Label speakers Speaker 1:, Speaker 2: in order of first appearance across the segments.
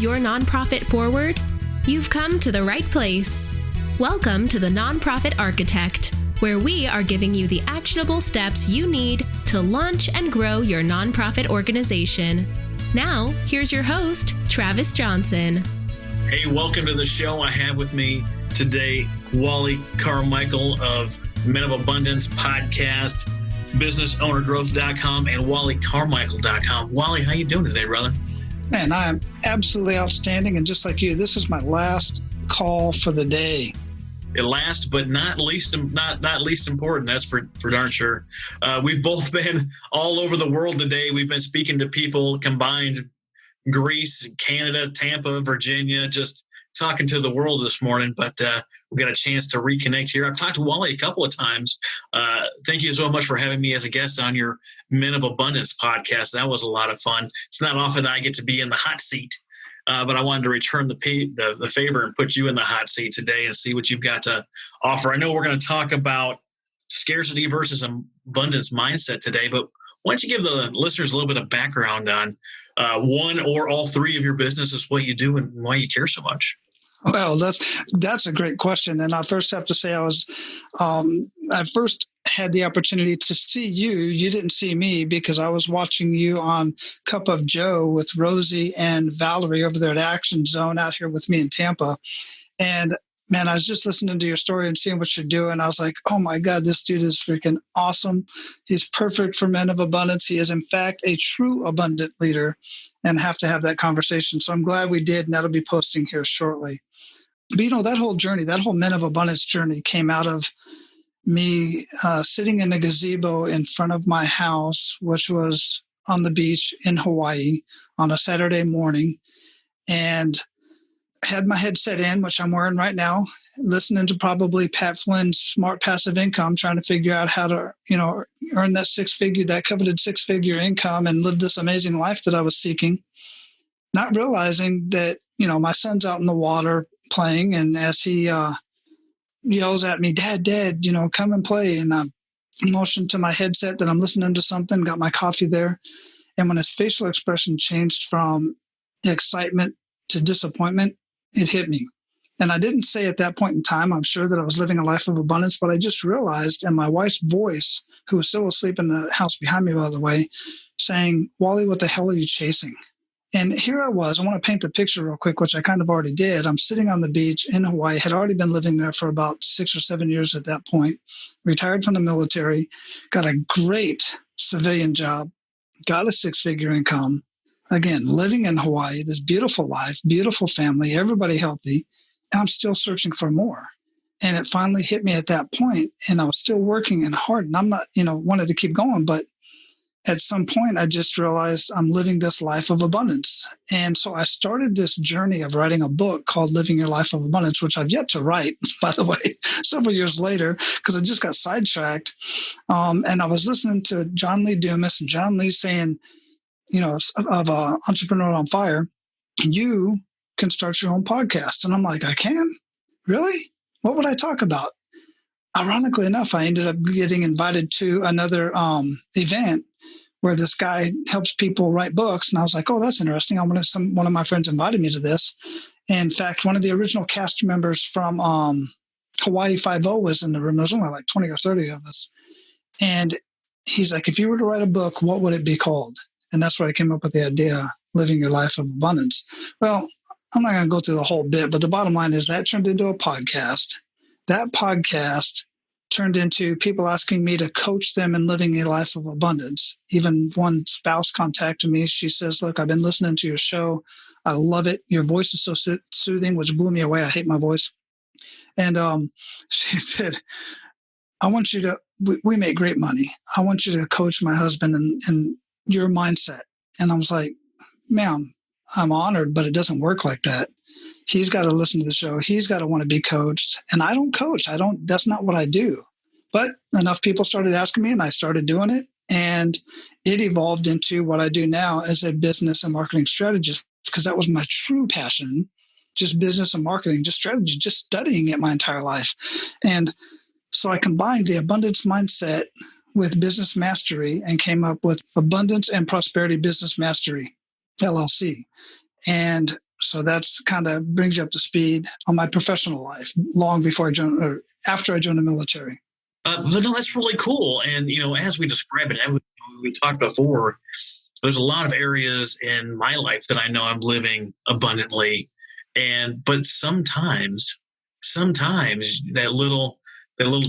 Speaker 1: your nonprofit forward? You've come to the right place. Welcome to the Nonprofit Architect, where we are giving you the actionable steps you need to launch and grow your nonprofit organization. Now, here's your host, Travis Johnson.
Speaker 2: Hey, welcome to the show. I have with me today Wally Carmichael of Men of Abundance podcast, businessownergrowth.com, and wallycarmichael.com. Wally, how you doing today, brother?
Speaker 3: Man, I am absolutely outstanding. And just like you, this is my last call for the day.
Speaker 2: It last, but not least important. That's for darn sure. We've both been all over the world today. We've been speaking to people combined, Greece, Canada, Tampa, Virginia, just talking to the world this morning. But we got a chance to reconnect here. I've talked to Wally a couple of times. Thank you so much for having me as a guest on your Men of Abundance podcast. That was a lot of fun. It's not often that I get to be in the hot seat. But I wanted to return the favor and put you in the hot seat today and see what you've got to offer. I know we're going to talk about scarcity versus abundance mindset today, but why don't you give the listeners a little bit of background on one or all three of your businesses, what you do and why you care so much?
Speaker 3: Well, that's a great question. And I first have to say I first had the opportunity to see you. You didn't see me because I was watching you on Cup of Joe with Rosie and Valerie over there at Action Zone out here with me in Tampa. And man, I was just listening to your story and seeing what you're doing. I was like, oh my God, this dude is freaking awesome. He's perfect for Men of Abundance. He is, in fact, a true abundant leader and have to have that conversation. So I'm glad we did, and that'll be posting here shortly. But that whole journey, that whole Men of Abundance journey came out of me sitting in a gazebo in front of my house, which was on the beach in Hawaii on a Saturday morning, and had my headset in, which I'm wearing right now, listening to probably Pat Flynn's Smart Passive Income, trying to figure out how to, earn that coveted six-figure income and live this amazing life that I was seeking. Not realizing that, my son's out in the water playing, and as he yells at me, Dad, come and play. And I motioned to my headset that I'm listening to something, got my coffee there. And when his facial expression changed from excitement to disappointment, it hit me. And I didn't say at that point in time, I'm sure that I was living a life of abundance, but I just realized, and my wife's voice, who was still asleep in the house behind me, by the way, saying, Wally, what the hell are you chasing? And here I was. I want to paint the picture real quick, which I kind of already did. I'm sitting on the beach in Hawaii, had already been living there for about 6 or 7 years at that point, retired from the military, got a great civilian job, got a six-figure income. Again, living in Hawaii, this beautiful life, beautiful family, everybody healthy, and I'm still searching for more. And it finally hit me at that point, and I was still working and hard, and I'm not, wanted to keep going, but at some point, I just realized I'm living this life of abundance. And so I started this journey of writing a book called Living Your Life of Abundance, which I've yet to write, by the way, several years later, because I just got sidetracked. And I was listening to John Lee Dumas, and John Lee saying, of Entrepreneur on Fire, you can start your own podcast. And I'm like, I can? Really? What would I talk about? Ironically enough, I ended up getting invited to another event where this guy helps people write books. And I was like, oh, that's interesting. One of my friends invited me to this. In fact, one of the original cast members from Hawaii Five-0 was in the room. There was only like 20 or 30 of us. And he's like, if you were to write a book, what would it be called? And that's where I came up with the idea, Living Your Life of Abundance. Well, I'm not going to go through the whole bit, but the bottom line is that turned into a podcast. That podcast turned into people asking me to coach them in living a life of abundance. Even one spouse contacted me. She says, look, I've been listening to your show. I love it. Your voice is so soothing, which blew me away. I hate my voice. And she said, I want you to, we make great money. I want you to coach my husband in your mindset. And I was like, ma'am, I'm honored, but it doesn't work like that. He's got to listen to the show. He's got to want to be coached. And I don't coach. That's not what I do. But enough people started asking me, and I started doing it. And it evolved into what I do now as a business and marketing strategist, because that was my true passion, just business and marketing, just strategy, just studying it my entire life. And so I combined the abundance mindset with business mastery and came up with Abundance and Prosperity Business Mastery LLC. And So that's kind of brings you up to speed on my professional life long before I joined, or after I joined the military.
Speaker 2: But no, that's really cool. And, as we describe it, and we talked before, there's a lot of areas in my life that I know I'm living abundantly. But sometimes that little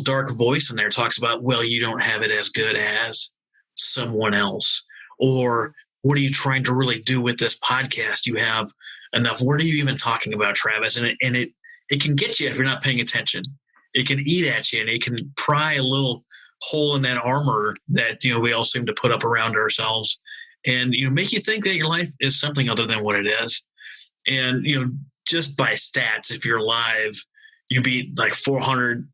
Speaker 2: dark voice in there talks about, well, you don't have it as good as someone else. Or what are you trying to really do with this podcast? You have enough. What are you even talking about, Travis? And it can get you if you're not paying attention. It can eat at you, and it can pry a little hole in that armor that, we all seem to put up around ourselves, and, make you think that your life is something other than what it is. And, just by stats, if you're alive, you beat like 400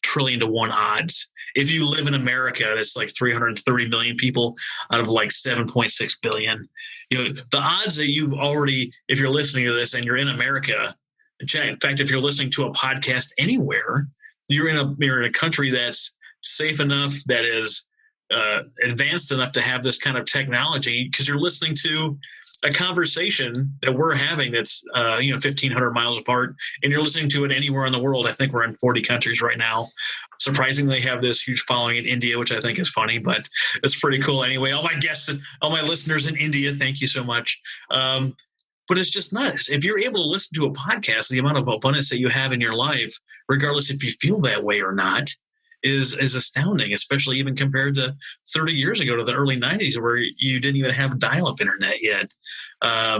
Speaker 2: trillion to 1 odds. If you live in America, that's like 330 million people out of like 7.6 billion. The odds that you've already, if you're listening to this and you're in America, in fact, if you're listening to a podcast anywhere, you're in a country that's safe enough, that is advanced enough to have this kind of technology, because you're listening to a conversation that we're having that's 1,500 miles apart, and you're listening to it anywhere in the world. I think we're in 40 countries right now. Surprisingly, have this huge following in India, which I think is funny, but it's pretty cool. Anyway, all my guests, all my listeners in India, thank you so much. But it's just nuts. If you're able to listen to a podcast, the amount of abundance that you have in your life, regardless if you feel that way or not, is astounding, especially even compared to 30 years ago, to the early 90s, where you didn't even have dial-up internet yet. I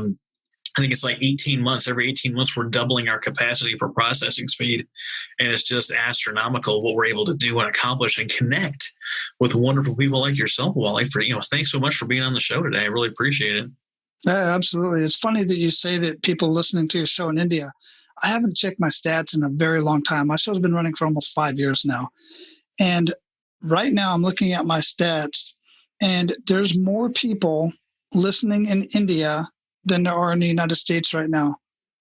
Speaker 2: think it's like 18 months. Every 18 months, we're doubling our capacity for processing speed. And it's just astronomical what we're able to do and accomplish and connect with wonderful people like yourself, Wally. Thanks so much for being on the show today. I really appreciate it.
Speaker 3: Yeah, absolutely. It's funny that you say that people listening to your show in India. I haven't checked my stats in a very long time. My show's been running for almost 5 years now. And right now I'm looking at my stats, and there's more people listening in India than there are in the United States right now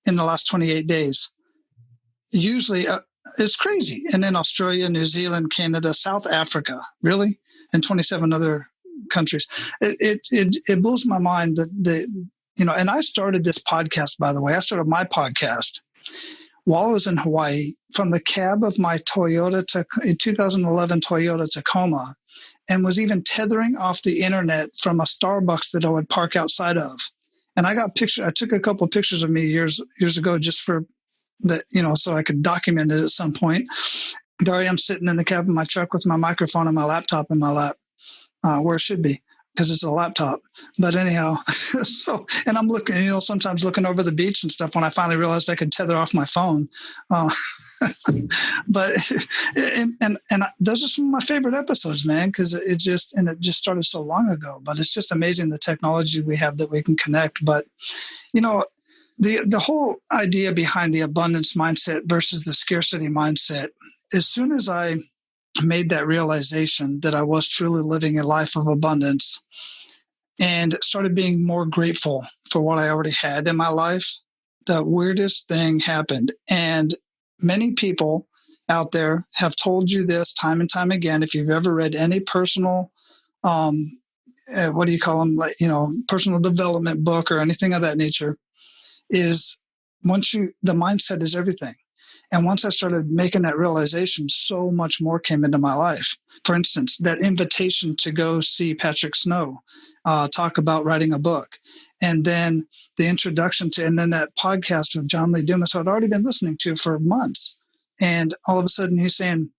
Speaker 3: in the last 28 days. Usually it's crazy. And then Australia, New Zealand, Canada, South Africa, really, and 27 other countries. It blows my mind that and I started this podcast, by the way. I started my podcast while I was in Hawaii from the cab of my 2011 Toyota Tacoma, and was even tethering off the internet from a Starbucks that I would park outside of. And I took a couple of pictures of me years ago just for that, so I could document it at some point. There I am sitting in the cab of my truck with my microphone and my laptop in my lap, where it should be, because it's a laptop. But anyhow, and I'm looking, sometimes looking over the beach and stuff when I finally realized I could tether off my phone. But those are some of my favorite episodes, man, because it just started so long ago. But it's just amazing the technology we have that we can connect. But the whole idea behind the abundance mindset versus the scarcity mindset, as soon as I made that realization that I was truly living a life of abundance and started being more grateful for what I already had in my life, the weirdest thing happened. And many people out there have told you this time and time again. If you've ever read any personal, what do you call them? Personal development book or anything of that nature, is the mindset is everything. And once I started making that realization, so much more came into my life. For instance, that invitation to go see Patrick Snow talk about writing a book. And then the introduction to, and then that podcast with John Lee Dumas, who I'd already been listening to for months. And all of a sudden he's saying,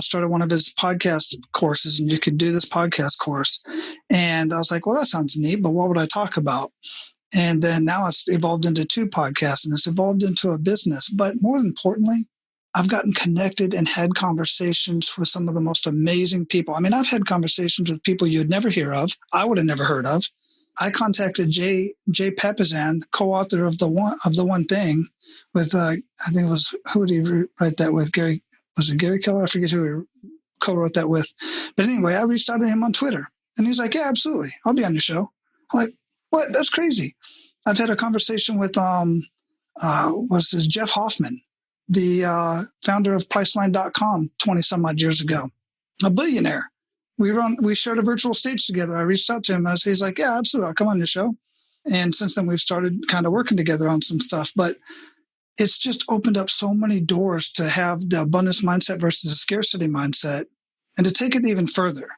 Speaker 3: started one of his podcast courses, and you could do this podcast course. And I was like, well, that sounds neat, but what would I talk about? And then now it's evolved into 2 podcasts, and it's evolved into a business. But more importantly, I've gotten connected and had conversations with some of the most amazing people. I mean, I've had conversations with people you'd never hear of, I would have never heard of. I contacted Jay Papasan, co-author of the One Thing, with I think it was, who did he write that with? Gary, was it Gary Keller? I forget who he co-wrote that with. But anyway, I reached out to him on Twitter, and he's like, "Yeah, absolutely, I'll be on your show." I'm like, "What? That's crazy." I've had a conversation with Jeff Hoffman, the founder of Priceline.com 20 some odd years ago, a billionaire. We shared a virtual stage together. I reached out to him, and he's like, "Yeah, absolutely, I'll come on your show." And since then, we've started kind of working together on some stuff. But it's just opened up so many doors to have the abundance mindset versus the scarcity mindset, and to take it even further.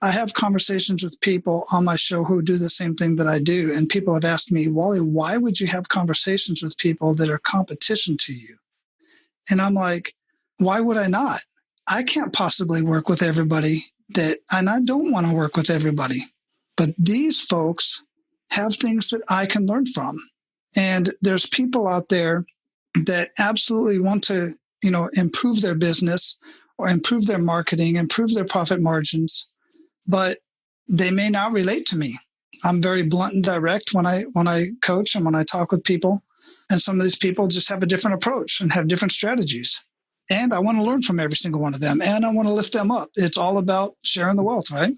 Speaker 3: I have conversations with people on my show who do the same thing that I do. And people have asked me, Wally, why would you have conversations with people that are competition to you? And I'm like, why would I not? I can't possibly work with everybody and I don't want to work with everybody. But these folks have things that I can learn from. And there's people out there that absolutely want to, improve their business or improve their marketing, improve their profit margins, but they may not relate to me. I'm very blunt and direct when I coach and when I talk with people. And some of these people just have a different approach and have different strategies. And I want to learn from every single one of them. And I want to lift them up. It's all about sharing the wealth, right?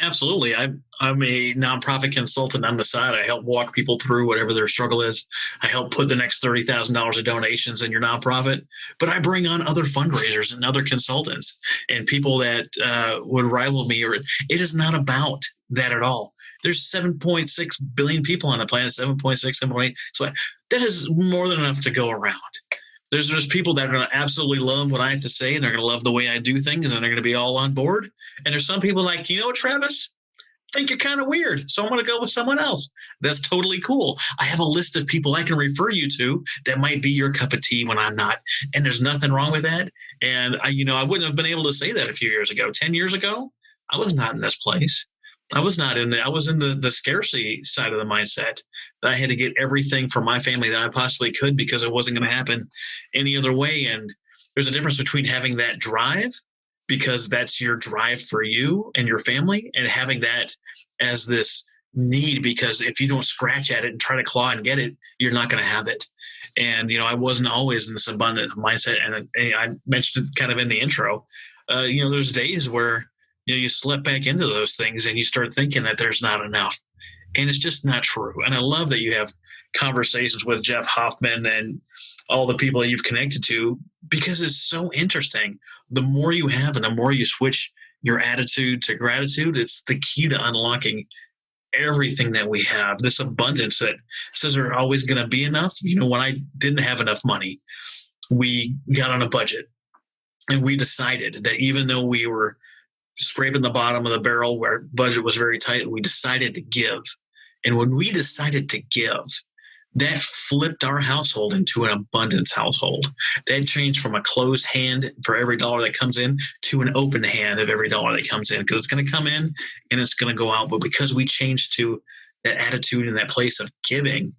Speaker 2: Absolutely. I'm a nonprofit consultant on the side. I help walk people through whatever their struggle is. I help put the next $30,000 of donations in your nonprofit. But I bring on other fundraisers and other consultants and people that would rival me. Or it is not about that at all. There's 7.6 billion people on the planet, 7.6, 7.8. So that is more than enough to go around. There's people that are going to absolutely love what I have to say, and they're going to love the way I do things, and they're going to be all on board. And there's some people like, Travis, I think you're kind of weird, so I'm going to go with someone else. That's totally cool. I have a list of people I can refer you to that might be your cup of tea when I'm not. And there's nothing wrong with that. And I wouldn't have been able to say that a few years ago. 10 years ago, I was not in this place. I was in the scarcity side of the mindset that I had to get everything for my family that I possibly could because it wasn't going to happen any other way. And there's a difference between having that drive, because that's your drive for you and your family, and having that as this need, because if you don't scratch at it and try to claw and get it, you're not going to have it. And, I wasn't always in this abundant mindset. And I mentioned it kind of in the intro. There's days where you slip back into those things and you start thinking that there's not enough. And it's just not true. And I love that you have conversations with Jeff Hoffman and all the people that you've connected to, because it's so interesting. The more you have and the more you switch your attitude to gratitude, it's the key to unlocking everything that we have. This abundance that says there's always going to be enough. When I didn't have enough money, we got on a budget and we decided that even though we were scraping the bottom of the barrel where budget was very tight, we decided to give. And when we decided to give, that flipped our household into an abundance household. That changed from a closed hand for every dollar that comes in to an open hand of every dollar that comes in, because it's going to come in and it's going to go out. But because we changed to that attitude and that place of giving,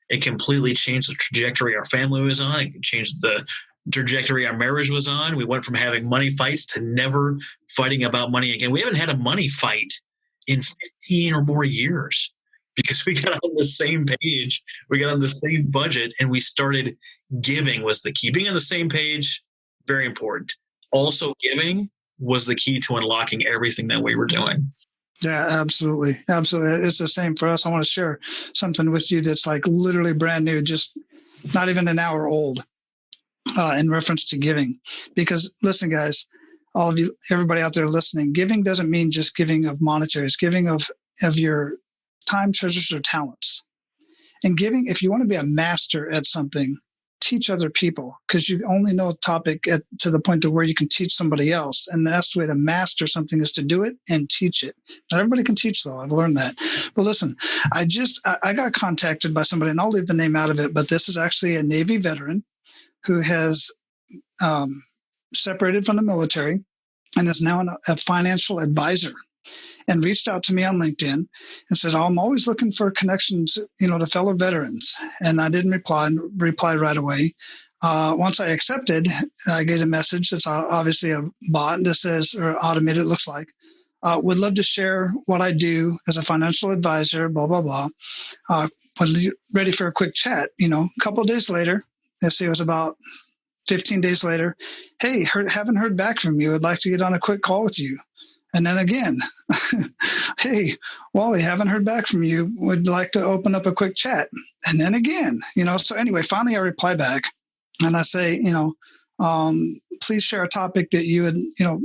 Speaker 2: it completely changed the trajectory our family was on. It changed the trajectory our marriage was on. We went from having money fights to never fighting about money again. We haven't had a money fight in 15 or more years because we got on the same page. We got on the same budget and we started giving was the key. Being on the same page, very important. Also giving was the key to unlocking everything that we were doing.
Speaker 3: Yeah, absolutely. Absolutely. It's the same for us. I want to share something with you that's like literally brand new, just not even an hour old. In reference to giving, because listen, guys, all of you, everybody out there listening, giving doesn't mean just giving of monetary. It's giving of your time, treasures, or talents. And giving, if you want to be a master at something, teach other people, because you only know a topic to the point to where you can teach somebody else. And the best way to master something is to do it and teach it. Not everybody can teach, though. I've learned that. But listen, I got contacted by somebody, and I'll leave the name out of it, but this is actually a Navy veteran who has separated from the military and is now a financial advisor, and reached out to me on LinkedIn and said, I'm always looking for connections, to fellow veterans. And I didn't reply right away. Once I accepted, I get a message that's obviously a bot that says, or automated, it looks like, would love to share what I do as a financial advisor, blah, blah, blah. Ready for a quick chat. A couple of days later, let's see, it was about 15 days later. Hey, haven't heard back from you. I'd like to get on a quick call with you. And then again, hey, Wally, haven't heard back from you. Would like to open up a quick chat. And then again, so anyway, finally I reply back and I say, please share a topic that you would,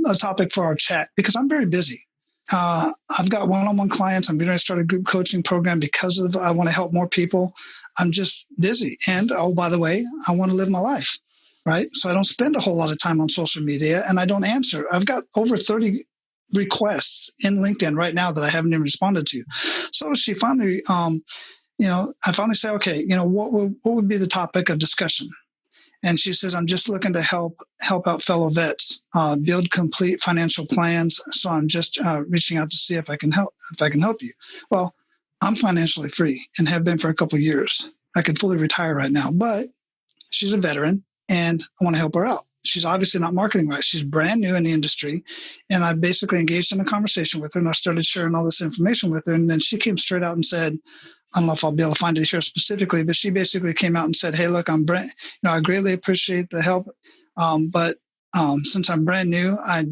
Speaker 3: a topic for our chat, because I'm very busy. I've got one-on-one clients. I'm going to start a group coaching program because I want to help more people. I'm just busy. And, oh, by the way, I want to live my life, right? So I don't spend a whole lot of time on social media, and I don't answer. I've got over 30 requests in LinkedIn right now that I haven't even responded to. So she finally, I finally say, okay, what would be the topic of discussion? And she says, I'm just looking to help out fellow vets build complete financial plans. So I'm just reaching out to see if I can help you. Well, I'm financially free and have been for a couple of years. I could fully retire right now, but she's a veteran and I want to help her out. She's obviously not marketing right. She's brand new in the industry. And I basically engaged in a conversation with her and I started sharing all this information with her. And then she came straight out and said, I don't know if I'll be able to find it here specifically, but she basically came out and said, hey, look, I'm Brent. I greatly appreciate the help. But since I'm brand new, I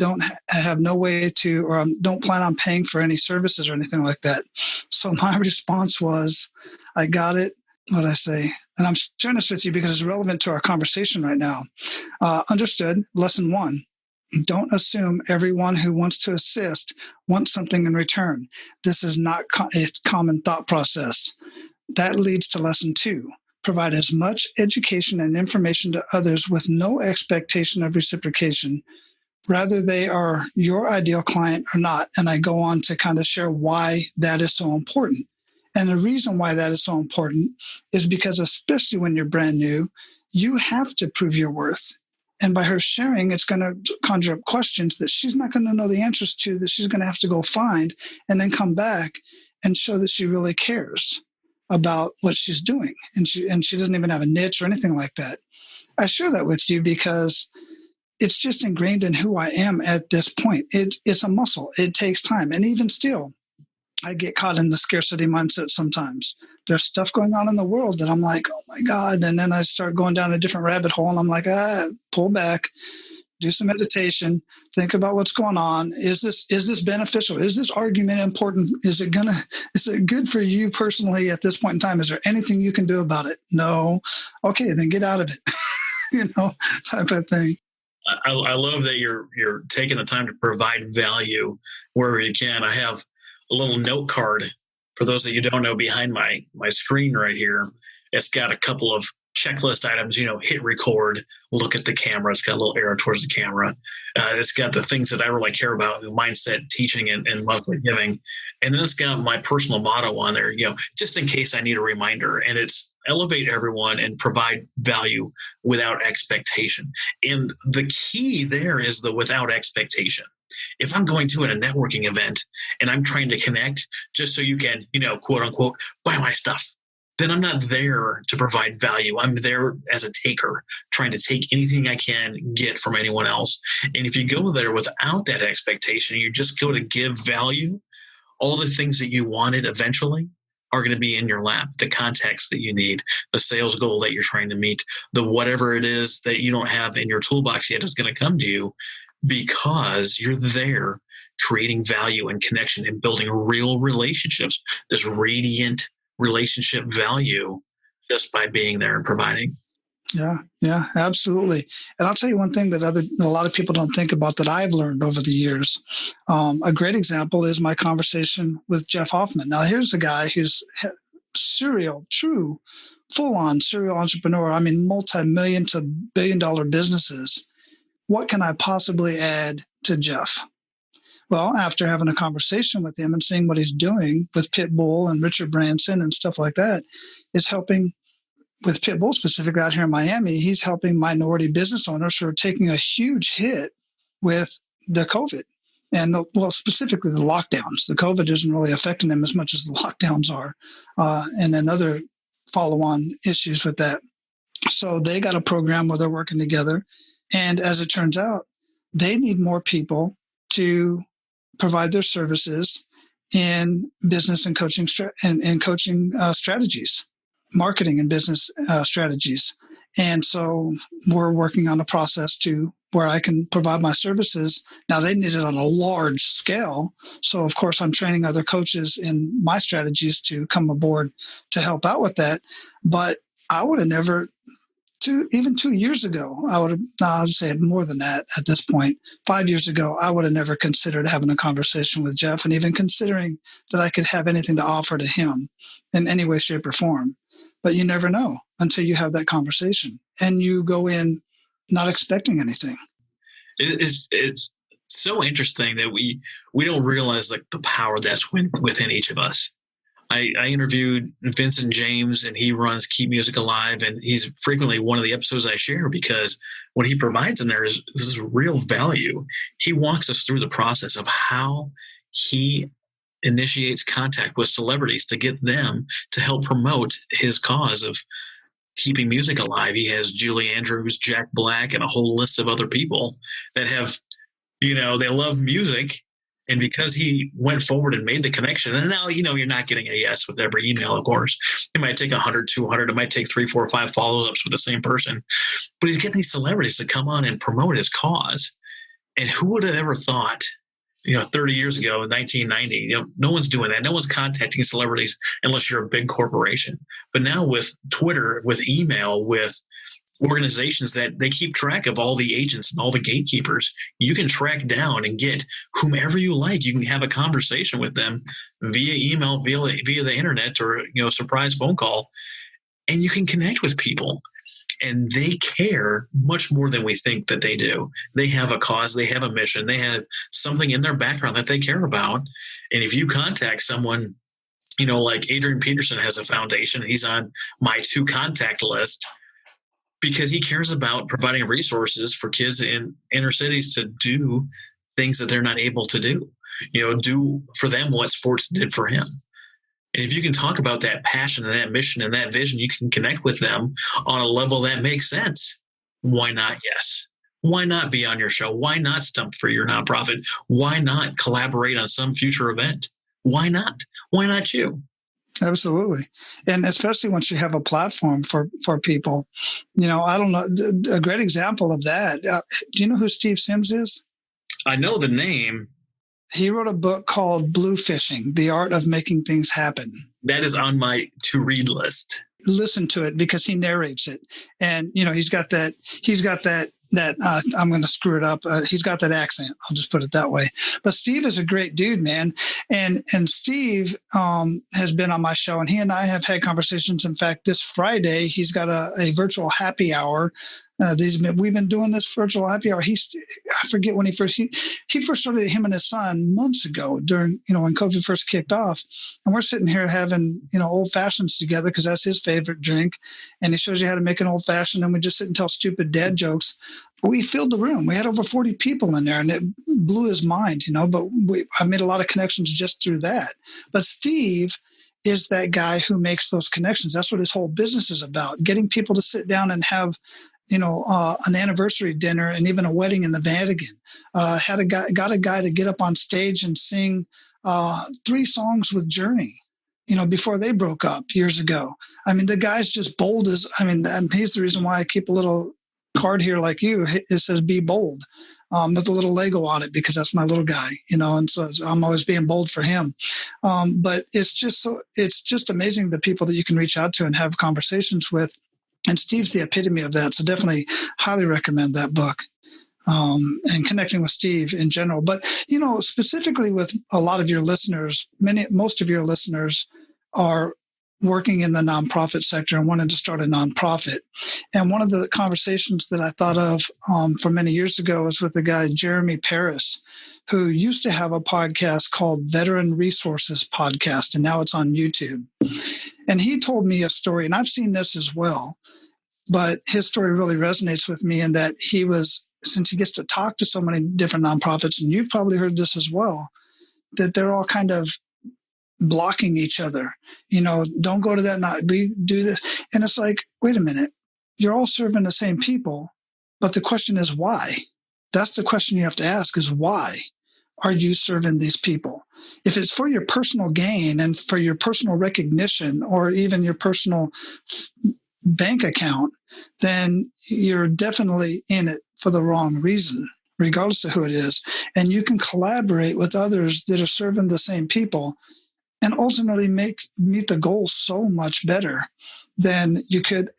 Speaker 3: have no way to, or don't plan on paying for any services or anything like that. So my response was, I got it. What did I say? And I'm sharing this with you because it's relevant to our conversation right now. Understood. Lesson 1. Don't assume everyone who wants to assist wants something in return. This is not a common thought process. That leads to lesson 2. Provide as much education and information to others with no expectation of reciprocation, whether they are your ideal client or not. And I go on to kind of share why that is so important. And the reason why that is so important is because, especially when you're brand new, you have to prove your worth. And by her sharing, it's going to conjure up questions that she's not going to know the answers to, that she's going to have to go find and then come back and show that she really cares about what she's doing. And she doesn't even have a niche or anything like that. I share that with you because it's just ingrained in who I am at this point. It's a muscle. It takes time. And even still, I get caught in the scarcity mindset sometimes. There's stuff going on in the world that I'm like, oh my God. And then I start going down a different rabbit hole and I'm like, pull back, do some meditation, think about what's going on. Is this beneficial? Is this argument important? Is it good for you personally at this point in time? Is there anything you can do about it? No. Okay, then get out of it, type of thing.
Speaker 2: I love that you're taking the time to provide value wherever you can. I have a little note card for those of you who don't know behind my screen right here. It's got a couple of checklist items, hit record, look at the camera. It's got a little arrow towards the camera. It's got the things that I really care about, mindset, teaching, and monthly giving. And then it's got my personal motto on there, just in case I need a reminder. And it's elevate everyone and provide value without expectation. And the key there is the without expectation. If I'm going to a networking event and I'm trying to connect just so you can, quote unquote, buy my stuff, then I'm not there to provide value. I'm there as a taker, trying to take anything I can get from anyone else. And if you go there without that expectation, you just go to give value, all the things that you wanted eventually are going to be in your lap. The context that you need, the sales goal that you're trying to meet, the whatever it is that you don't have in your toolbox yet is going to come to you because you're there creating value and connection and building real relationships, this radiant relationship value just by being there and providing.
Speaker 3: Yeah, absolutely. And I'll tell you one thing that a lot of people don't think about that I've learned over the years. A great example is my conversation with Jeff Hoffman. Now, here's a guy who's true, full-on serial entrepreneur. I mean, multi-million to billion-dollar businesses. What can I possibly add to Jeff? Well, after having a conversation with him and seeing what he's doing with Pitbull and Richard Branson and stuff like that, it's helping with Pitbull specifically out here in Miami. He's helping minority business owners who are taking a huge hit with the COVID and specifically the lockdowns. The COVID isn't really affecting them as much as the lockdowns are, and then other follow-on issues with that. So they got a program where they're working together. And as it turns out, they need more people to provide their services in business and coaching strategies, marketing and business strategies. And so we're working on a process to where I can provide my services. Now they need it on a large scale. So of course I'm training other coaches in my strategies to come aboard to help out with that. But I would have never even 2 years ago, I'd say more than that at this point. 5 years ago, I would have never considered having a conversation with Jeff and even considering that I could have anything to offer to him in any way, shape, or form. But you never know until you have that conversation and you go in not expecting anything.
Speaker 2: It's so interesting that we don't realize like the power that's within each of us. I interviewed Vincent James, and he runs Keep Music Alive, and he's frequently one of the episodes I share because what he provides in there is this real value. He walks us through the process of how he initiates contact with celebrities to get them to help promote his cause of keeping music alive. He has Julie Andrews, Jack Black, and a whole list of other people that have, they love music. And because he went forward and made the connection, and now, you're not getting a yes with every email, of course. It might take 100, 200. It might take 3, 4, 5 follow-ups with the same person. But he's getting these celebrities to come on and promote his cause. And who would have ever thought, 30 years ago in 1990, no one's doing that. No one's contacting celebrities unless you're a big corporation. But now with Twitter, with email, with organizations that they keep track of all the agents and all the gatekeepers, you can track down and get whomever you like. You can have a conversation with them via email, via the internet, or a surprise phone call, and you can connect with people. And they care much more than we think that they do. They have a cause, they have a mission, they have something in their background that they care about. And if you contact someone, like Adrian Peterson has a foundation, he's on my 2 contact list, because he cares about providing resources for kids in inner cities to do things that they're not able to do, do for them what sports did for him. And if you can talk about that passion and that mission and that vision, you can connect with them on a level that makes sense. Why not? Yes. Why not be on your show? Why not stump for your nonprofit? Why not collaborate on some future event? Why not? Why not you?
Speaker 3: Absolutely. And especially once you have a platform for people, I don't know, a great example of that. Do you know who Steve Sims is?
Speaker 2: I know the name.
Speaker 3: He wrote a book called Blue Fishing, The Art of Making Things Happen.
Speaker 2: That is on my to-read list.
Speaker 3: Listen to it because he narrates it. And, he's got that I'm going to screw it up. He's got that accent. I'll just put it that way. But Steve is a great dude, man. And Steve has been on my show, and he and I have had conversations. In fact, this Friday, he's got a virtual happy hour. We've been doing this virtual happy hour. I forget when he first started, him and his son, months ago during, when COVID first kicked off. And we're sitting here having, old fashions together because that's his favorite drink. And he shows you how to make an old fashioned, and we just sit and tell stupid dad jokes. We filled the room. We had over 40 people in there, and it blew his mind, but I made a lot of connections just through that. But Steve is that guy who makes those connections. That's what his whole business is about, getting people to sit down and have an anniversary dinner and even a wedding in the Vatican. Got a guy to get up on stage and sing 3 songs with Journey, before they broke up years ago. I mean, the guy's just bold and he's the reason why I keep a little card here like you. It says "Be bold," with a little Lego on it, because that's my little guy, and so I'm always being bold for him. But it's just amazing the people that you can reach out to and have conversations with. And Steve's the epitome of that. So definitely highly recommend that book, and connecting with Steve in general. But, specifically with a lot of your listeners, most of your listeners are working in the nonprofit sector and wanting to start a nonprofit. And one of the conversations that I thought of from many years ago was with the guy, Jeremy Paris, who used to have a podcast called Veteran Resources Podcast, and now it's on YouTube. And he told me a story, and I've seen this as well, but his story really resonates with me in that since he gets to talk to so many different nonprofits, and you've probably heard this as well, that they're all kind of blocking each other. Don't go to that, we do this. And it's like, wait a minute, you're all serving the same people, but the question is why? That's the question you have to ask, is why are you serving these people? If it's for your personal gain and for your personal recognition or even your personal bank account, then you're definitely in it for the wrong reason, regardless of who it is. And you can collaborate with others that are serving the same people and ultimately meet the goal so much better than you could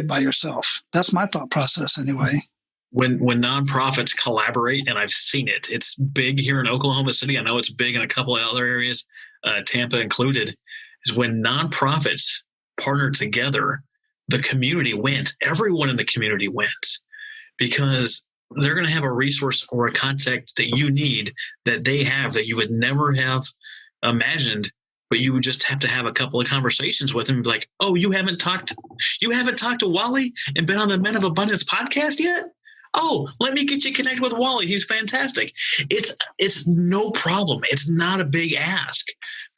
Speaker 3: by yourself. That's my thought process anyway.
Speaker 2: When nonprofits collaborate, and I've seen it, it's big here in Oklahoma City. I know it's big in a couple of other areas, Tampa included, is when nonprofits partner together, the community wins. Everyone in the community wins because they're going to have a resource or a contact that you need that they have that you would never have imagined, but you would just have to have a couple of conversations with them and be like, oh, you haven't talked to Wally and been on the Men of Abundance podcast yet? Oh, let me get you connected with Wally. He's fantastic. It's no problem. It's not a big ask,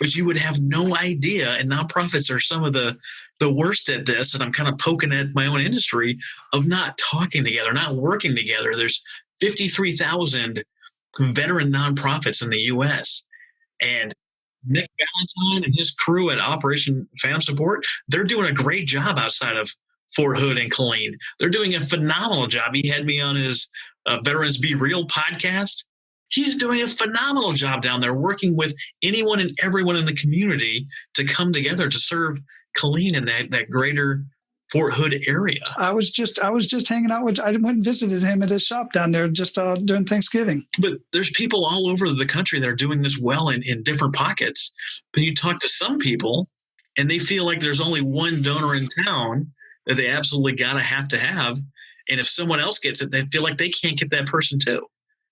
Speaker 2: but you would have no idea. And nonprofits are some of the worst at this. And I'm kind of poking at my own industry of not talking together, not working together. There's 53,000 veteran nonprofits in the U.S. And Nick Valentine and his crew at Operation Phantom Support, they're doing a great job outside of Fort Hood and Killeen. They're doing a phenomenal job. He had me on his Veterans Be Real podcast. He's doing a phenomenal job down there working with anyone and everyone in the community to come together to serve Killeen in that greater Fort Hood area. I was just hanging out I went and visited him at his shop down there just during Thanksgiving. But there's people all over the country that are doing this well in different pockets. But you talk to some people and they feel like there's only one donor in town that they absolutely have to have. And if someone else gets it, they feel like they can't get that person too.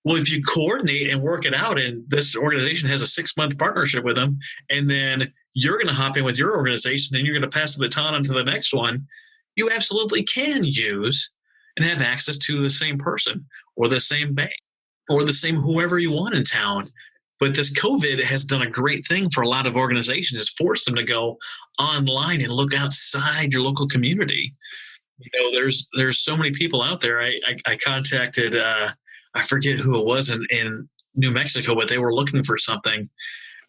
Speaker 2: Well, if you coordinate and work it out, and this organization has a 6-month partnership with them, and then you're going to hop in with your organization and you're going to pass the baton on to the next one, you absolutely can use and have access to the same person or the same bank or the same whoever you want in town. But this COVID has done a great thing for a lot of organizations. It's forced them to go online and look outside your local community. You know, there's so many people out there. I contacted, I forget who it was in New Mexico, but they were looking for something.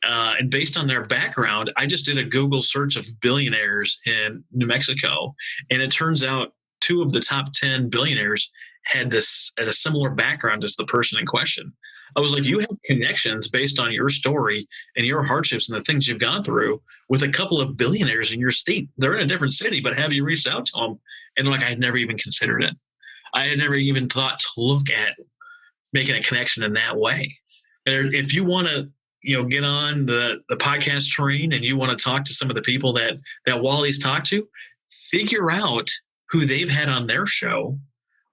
Speaker 2: And based on their background, I just did a Google search of billionaires in New Mexico. And it turns out 2 of the top 10 billionaires had a similar background as the person in question. I was like, you have connections based on your story and your hardships and the things you've gone through with a couple of billionaires in your state. They're in a different city, but have you reached out to them? And like, I had never even considered it. I had never even thought to look at making a connection in that way. And if you want to, get on the podcast train and you want to talk to some of the people that Wally's talked to, figure out who they've had on their show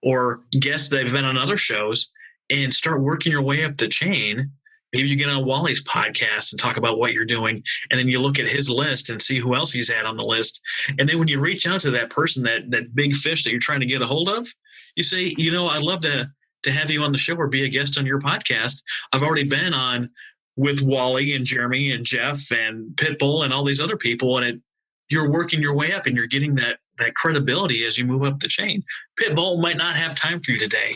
Speaker 2: or guests they've been on other shows and start working your way up the chain. Maybe you get on Wally's podcast and talk about what you're doing, and then you look at his list and see who else he's had on the list. And then when you reach out to that person, that big fish that you're trying to get a hold of, you say, I'd love to have you on the show or be a guest on your podcast. I've already been on with Wally and Jeremy and Jeff and Pitbull and all these other people, and you're working your way up and you're getting that credibility as you move up the chain. Pitbull might not have time for you today.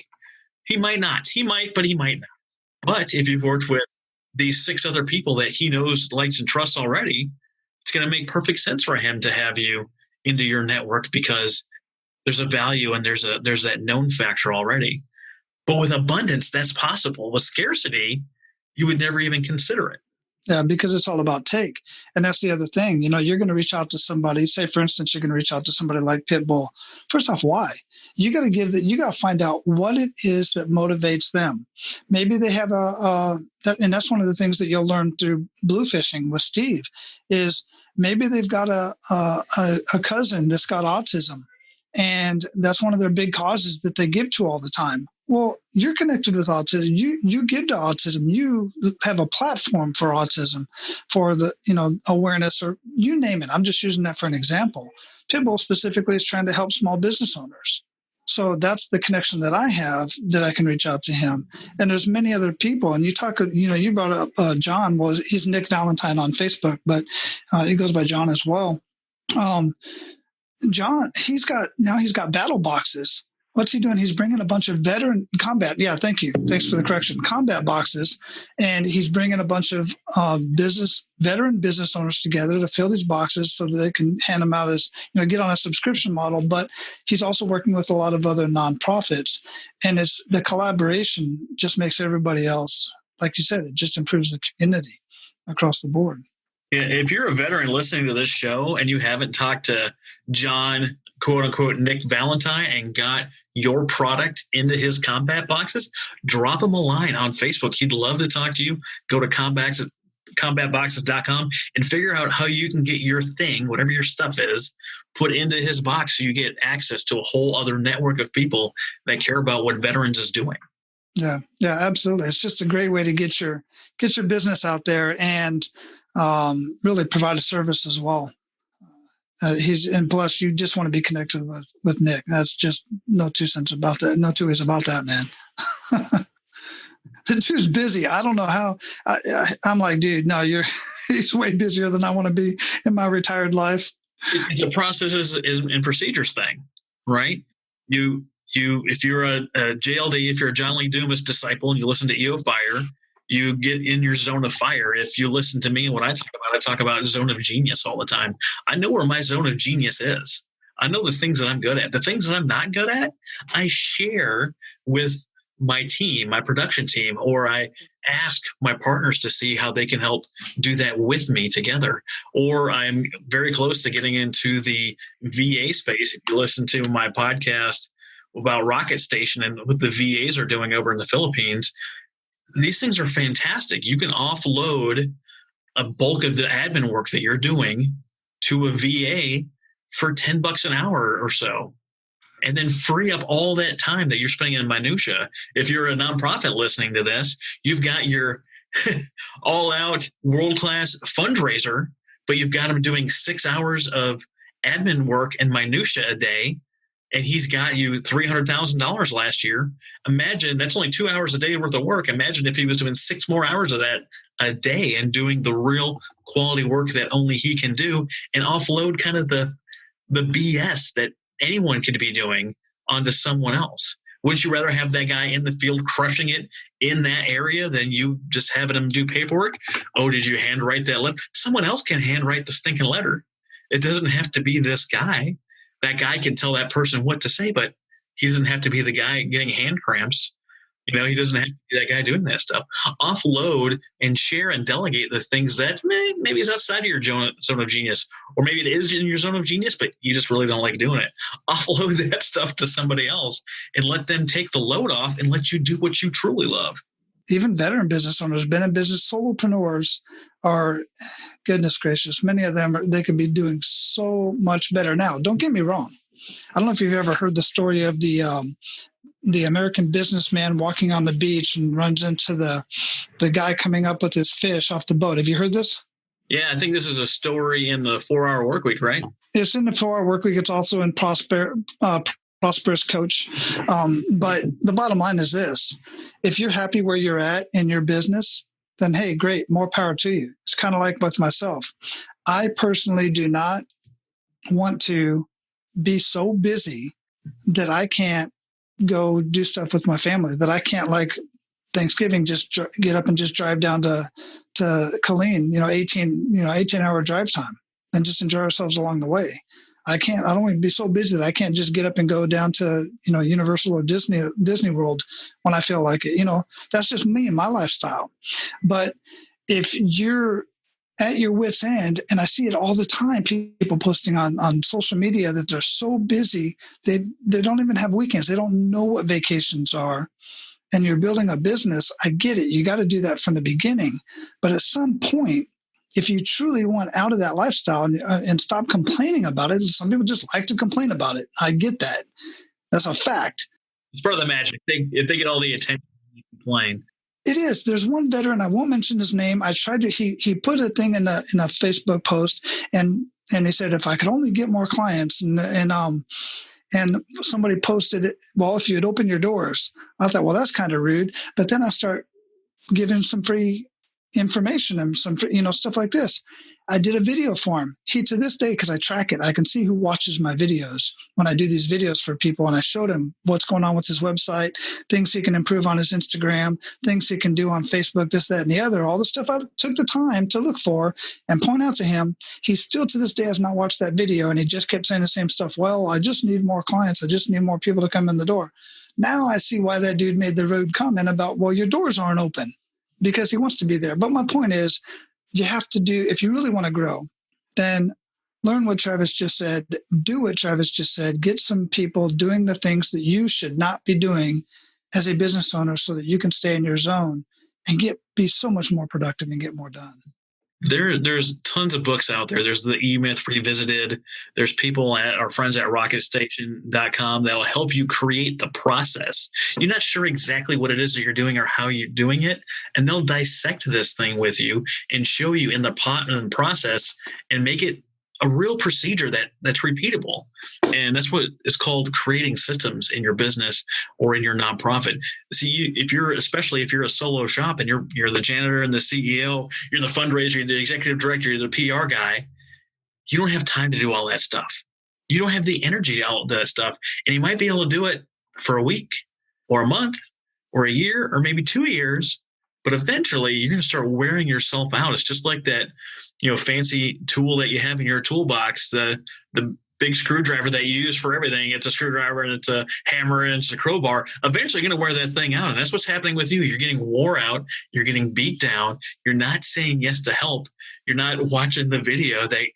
Speaker 2: He might not. He might, but he might not. But if you've worked with these 6 other people that he knows, likes, and trusts already, it's going to make perfect sense for him to have you into your network because there's a value and there's that known factor already. But with abundance, that's possible. With scarcity, you would never even consider it. Yeah, because it's all about take. And that's the other thing. You're going to reach out to somebody. Say, for instance, you're going to reach out to somebody like Pitbull. First off, why? You got to find out what it is that motivates them. Maybe they have and that's one of the things that you'll learn through bluefishing with Steve is maybe they've got a cousin that's got autism. And that's one of their big causes that they give to all the time. Well, you're connected with autism. You give to autism. You have a platform for autism, for the awareness, or you name it. I'm just using that for an example. Pitbull specifically is trying to help small business owners. So that's the connection that I have that I can reach out to him. And there's many other people. And you brought up John. Well, he's Nick Valentine on Facebook, but he goes by John as well. John, he's got battle boxes. What's he doing? He's bringing a bunch of veteran combat. Yeah, thank you. Thanks for the correction. Combat boxes. And he's bringing a bunch of veteran business owners together to fill these boxes so that they can hand them out as, get on a subscription model. But he's also working with a lot of other nonprofits. And it's the collaboration just makes everybody else, like you said, it just improves the community across the board. Yeah, if you're a veteran listening to this show and you haven't talked to John, quote unquote, Nick Valentine, and got your product into his combat boxes, drop him a line on Facebook. He'd love to talk to you. Go to combatboxes.com and figure out how you can get your thing, whatever your stuff is, put into his box so you get access to a whole other network of people that care about what veterans is doing.
Speaker 3: Yeah, absolutely. It's just a great way to get your business out there and really provide a service as well. And plus you just want to be connected with Nick. That's just no two ways about that, man. The dude's busy. I don't know how. I'm like, dude, no, he's way busier than I want to be in my retired life.
Speaker 2: It's a processes and procedures thing, right? If you're a JLD, if you're a John Lee Dumas disciple and you listen to EO Fire, you get in your zone of fire. If you listen to me and what I talk about zone of genius all the time. I know where my zone of genius is. I know the things that I'm good at. The things that I'm not good at, I share with my team, my production team, or I ask my partners to see how they can help do that with me together. Or I'm very close to getting into the VA space. If you listen to my podcast about Rocket Station and what the VAs are doing over in the Philippines, these things are fantastic. You can offload a bulk of the admin work that you're doing to a VA for $10 an hour or so, and then free up all that time that you're spending in minutia. If you're a nonprofit listening to this, you've got your all-out world-class fundraiser, but you've got them doing 6 hours of admin work and minutia a day, and he's got you $300,000 last year. Imagine that's only 2 hours a day worth of work. Imagine if he was doing 6 more hours of that a day and doing the real quality work that only he can do, and offload kind of the BS that anyone could be doing onto someone else. Wouldn't you rather have that guy in the field crushing it in that area than you just having him do paperwork? Oh, did you handwrite that letter? Someone else can handwrite the stinking letter. It doesn't have to be this guy. That guy can tell that person what to say, but he doesn't have to be the guy getting hand cramps. He doesn't have to be that guy doing that stuff. Offload and share and delegate the things that maybe is outside of your zone of genius, or maybe it is in your zone of genius, but you just really don't like doing it. Offload that stuff to somebody else and let them take the load off and let you do what you truly love.
Speaker 3: Even veteran business owners, been in business, solopreneurs are, goodness gracious, many of them, they could be doing so much better now. Don't get me wrong. I don't know if you've ever heard the story of the American businessman walking on the beach and runs into the guy coming up with his fish off the boat. Have you heard this?
Speaker 2: Yeah, I think this is a story in the 4-Hour Workweek, right?
Speaker 3: It's in the 4-Hour Workweek. It's also in Prosperous Coach. But the bottom line is this. If you're happy where you're at in your business, then hey, great, more power to you. It's kind of like with myself. I personally do not want to be so busy that I can't go do stuff with my family, that I can't, like Thanksgiving, just get up and just drive down to Colleen, 18-hour drive time, and just enjoy ourselves along the way. I don't want to be so busy that I can't just get up and go down to, Universal or Disney World when I feel like it. That's just me and my lifestyle. But if you're at your wit's end, and I see it all the time, people posting on social media that they're so busy, they don't even have weekends. They don't know what vacations are. And you're building a business. I get it. You got to do that from the beginning. But at some point, if you truly want out of that lifestyle and stop complaining about it, some people just like to complain about it. I get that. That's a fact.
Speaker 2: It's part of the magic. They get all the attention when you complain.
Speaker 3: It is. There's one veteran, I won't mention his name. I tried to, he put a thing in a Facebook post and he said, if I could only get more clients and somebody posted it, well, if you'd open your doors. I thought, well, that's kind of rude. But then I start giving some free information and some, stuff like this. I did a video for him. He, to this day, because I track it, I can see who watches my videos when I do these videos for people. And I showed him what's going on with his website, things he can improve on his Instagram, things he can do on Facebook, this, that, and the other, all the stuff I took the time to look for and point out to him. He still to this day has not watched that video. And he just kept saying the same stuff. Well, I just need more clients. I just need more people to come in the door. Now I see why that dude made the rude comment about, well, your doors aren't open, because he wants to be there. But my point is, you have to do, if you really want to grow, then learn what Travis just said, do what Travis just said, get some people doing the things that you should not be doing as a business owner so that you can stay in your zone and be so much more productive and get more done.
Speaker 2: There's tons of books out there. There's the E-Myth Revisited. There's people at our friends at rocketstation.com that'll help you create the process. You're not sure exactly what it is that you're doing or how you're doing it, and they'll dissect this thing with you and show you in the process and make it a real procedure that's repeatable. And that's what is called creating systems in your business or in your nonprofit. See, especially if you're a solo shop and you're the janitor and the CEO, you're the fundraiser, you're the executive director, you're the PR guy, you don't have time to do all that stuff. You don't have the energy to all that stuff. And you might be able to do it for a week or a month or a year or maybe 2 years, but eventually you're going to start wearing yourself out. It's just like that, fancy tool that you have in your toolbox, the big screwdriver that you use for everything. It's a screwdriver and it's a hammer and it's a crowbar. Eventually you're going to wear that thing out. And that's what's happening with you. You're getting wore out. You're getting beat down. You're not saying yes to help. You're not watching the video that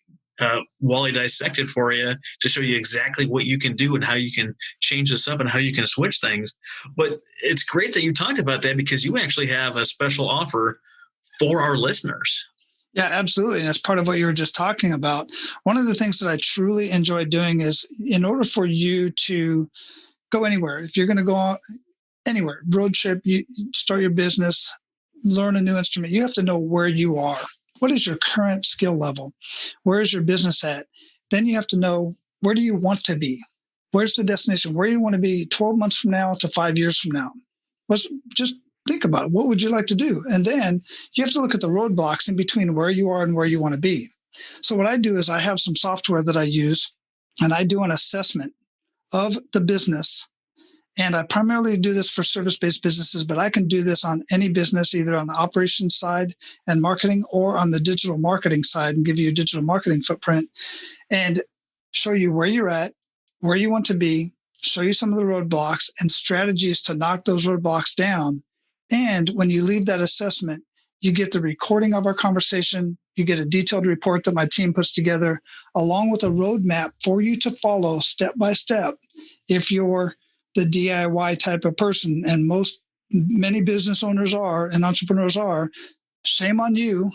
Speaker 2: Wally dissected for you to show you exactly what you can do and how you can change this up and how you can switch things. But it's great that you talked about that because you actually have a special offer for our listeners.
Speaker 3: Yeah, absolutely. And that's part of what you were just talking about. One of the things that I truly enjoy doing is in order for you to go anywhere, if you're going to go anywhere, road trip, you start your business, learn a new instrument, you have to know where you are. What is your current skill level? Where is your business at? Then you have to know, where do you want to be? Where's the destination? Where do you want to be 12 months from now to 5 years from now? Just think about it. What would you like to do? And then you have to look at the roadblocks in between where you are and where you want to be. So what I do is I have some software that I use, and I do an assessment of the business. And I primarily do this for service-based businesses, but I can do this on any business, either on the operations side and marketing or on the digital marketing side, and give you a digital marketing footprint and show you where you're at, where you want to be, show you some of the roadblocks and strategies to knock those roadblocks down. And when you leave that assessment, you get the recording of our conversation. You get a detailed report that my team puts together, along with a roadmap for you to follow step by step. If you're the DIY type of person, and many business owners are and entrepreneurs are, shame on you.